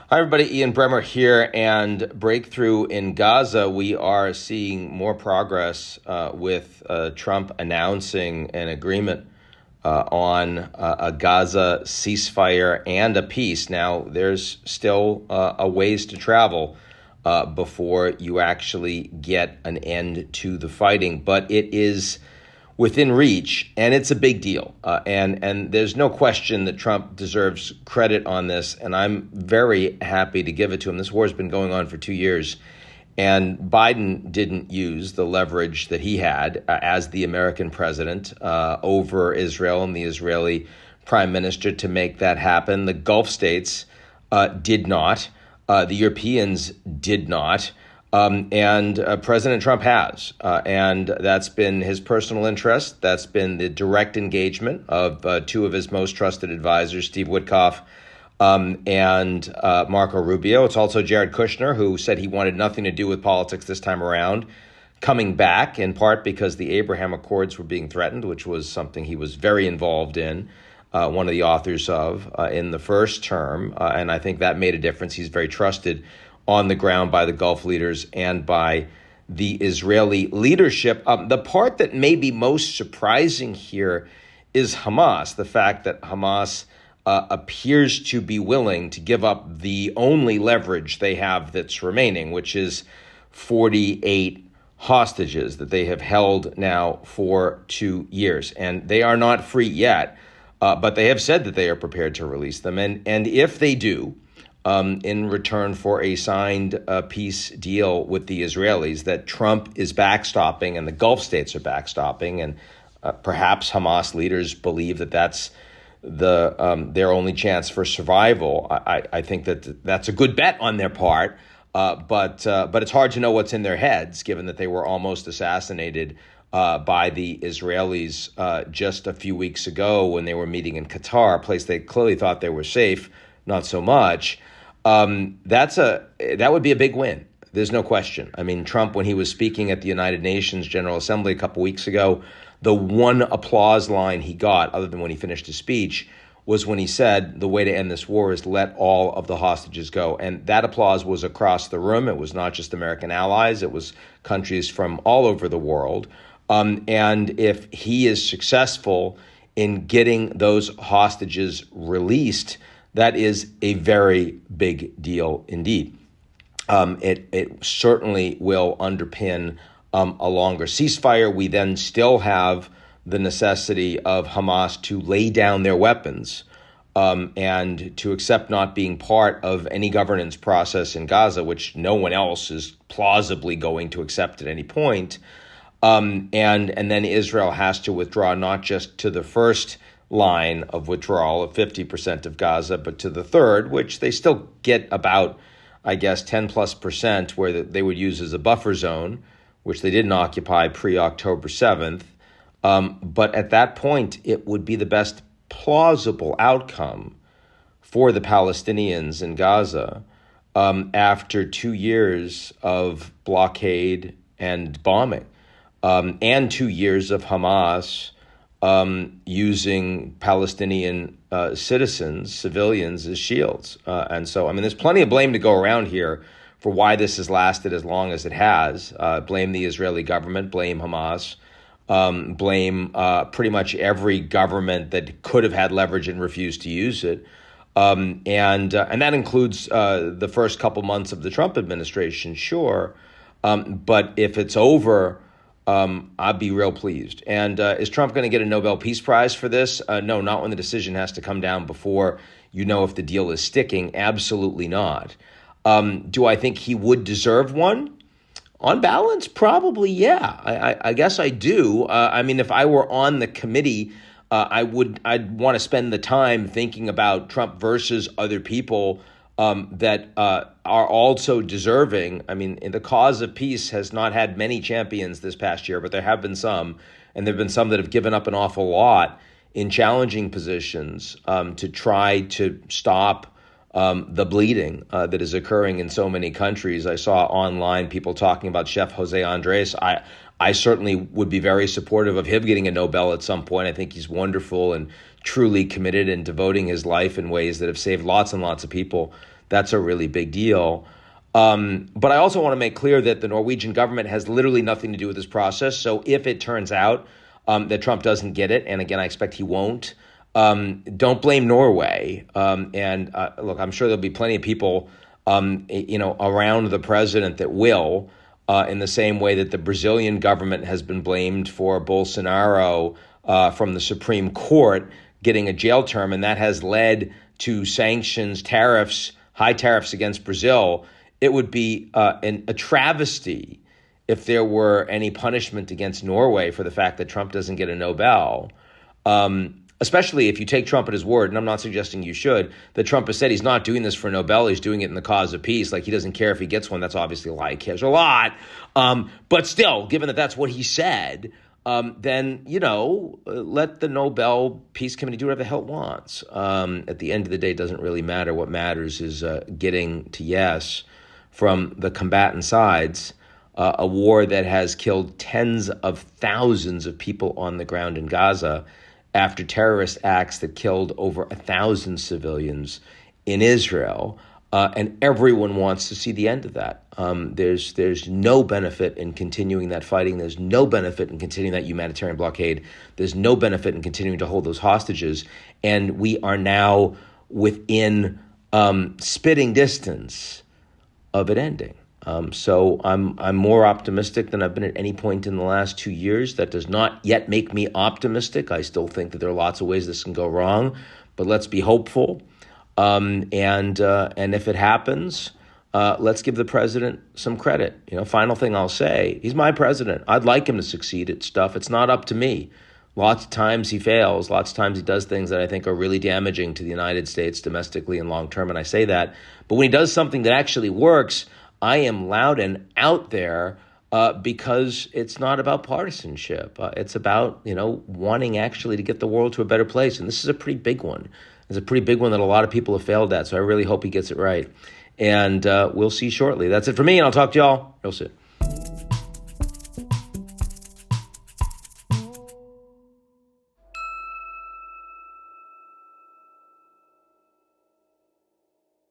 Hi, everybody. Ian Bremmer here. And breakthrough in Gaza, we are seeing more progress with Trump announcing an agreement on a Gaza ceasefire and a peace. Now, there's still a ways to travel before you actually get an end to the fighting, but it is within reach, and it's a big deal. And there's no question that Trump deserves credit on this, and I'm very happy to give it to him. This war has been going on for 2 years, and Biden didn't use the leverage that he had as the American president over Israel and the Israeli prime minister to make that happen. The Gulf states did not. The Europeans did not. And President Trump has. And that's been his personal interest. That's been the direct engagement of two of his most trusted advisors, Steve Witkoff and Marco Rubio. It's also Jared Kushner, who said he wanted nothing to do with politics this time around, coming back in part because the Abraham Accords were being threatened, which was something he was very involved in, one of the authors of in the first term. And I think that made a difference. He's very trusted on the ground by the Gulf leaders and by the Israeli leadership. The part that may be most surprising here is Hamas, the fact that Hamas appears to be willing to give up the only leverage they have that's remaining, which is 48 hostages that they have held now for 2 years. And they are not free yet, but they have said that they are prepared to release them. And if they do, in return for a signed peace deal with the Israelis that Trump is backstopping and the Gulf states are backstopping, and perhaps Hamas leaders believe that that's their only chance for survival. I think that that's a good bet on their part, but it's hard to know what's in their heads, given that they were almost assassinated by the Israelis just a few weeks ago when they were meeting in Qatar, a place they clearly thought they were safe, not so much. That would be a big win. There's no question. I mean, Trump, when he was speaking at the United Nations General Assembly a couple weeks ago, the one applause line he got, other than when he finished his speech, was when he said the way to end this war is let all of the hostages go. And that applause was across the room. It was not just American allies. It was countries from all over the world. And if he is successful in getting those hostages released, that is a very big deal indeed. It certainly will underpin a longer ceasefire. We then still have the necessity of Hamas to lay down their weapons and to accept not being part of any governance process in Gaza, which no one else is plausibly going to accept at any point. And then Israel has to withdraw not just to the first line of withdrawal of 50% of Gaza, but to the third, which they still get about, I guess, 10+%, where they would use as a buffer zone, which they didn't occupy pre-October 7th. But at that point, it would be the best plausible outcome for the Palestinians in Gaza after 2 years of blockade and bombing, and 2 years of Hamas using Palestinian civilians as shields. And so, I mean, there's plenty of blame to go around here for why this has lasted as long as it has. Blame the Israeli government, blame Hamas, blame pretty much every government that could have had leverage and refused to use it. And that includes the first couple months of the Trump administration, sure. But if it's over, I'd be real pleased. And is Trump going to get a Nobel Peace Prize for this? No, not when the decision has to come down before you know if the deal is sticking. Absolutely not. Do I think he would deserve one? On balance, probably, yeah. I guess I do. I mean, if I were on the committee, I'd want to spend the time thinking about Trump versus other people that are also deserving. I mean, the cause of peace has not had many champions this past year, but there have been some, and there have been some that have given up an awful lot in challenging positions to try to stop the bleeding that is occurring in so many countries. I saw online people talking about Chef Jose Andres. I certainly would be very supportive of him getting a Nobel at some point. I think he's wonderful and truly committed and devoting his life in ways that have saved lots and lots of people That's a really big deal. But I also want to make clear that the Norwegian government has literally nothing to do with this process. So if it turns out that Trump doesn't get it, and again, I expect he won't, don't blame Norway. Look, I'm sure there'll be plenty of people, around the president that will, in the same way that the Brazilian government has been blamed for Bolsonaro from the Supreme Court getting a jail term, and that has led to sanctions, tariffs, high tariffs against Brazil. It would be a travesty if there were any punishment against Norway for the fact that Trump doesn't get a Nobel, especially if you take Trump at his word, and I'm not suggesting you should, that Trump has said he's not doing this for a Nobel, he's doing it in the cause of peace. Like, he doesn't care if he gets one. That's obviously a lie. He cares a lot. But still, given that that's what he said, then, let the Nobel Peace Committee do whatever the hell it wants. At the end of the day, it doesn't really matter. What matters is getting to yes from the combatant sides, a war that has killed tens of thousands of people on the ground in Gaza after terrorist acts that killed over 1,000 civilians in Israel. And everyone wants to see the end of that. There's no benefit in continuing that fighting. There's no benefit in continuing that humanitarian blockade. There's no benefit in continuing to hold those hostages. And we are now within spitting distance of it ending. So I'm more optimistic than I've been at any point in the last 2 years. That does not yet make me optimistic. I still think that there are lots of ways this can go wrong, but let's be hopeful. And if it happens, let's give the president some credit. Final thing I'll say, he's my president. I'd like him to succeed at stuff. It's not up to me. Lots of times he fails. Lots of times he does things that I think are really damaging to the United States domestically and long term, and I say that. But when he does something that actually works, I am loud and out there because it's not about partisanship. It's about, wanting actually to get the world to a better place. And this is a pretty big one. It's a pretty big one that a lot of people have failed at. So I really hope he gets it right. And we'll see shortly. That's it for me, and I'll talk to y'all real soon.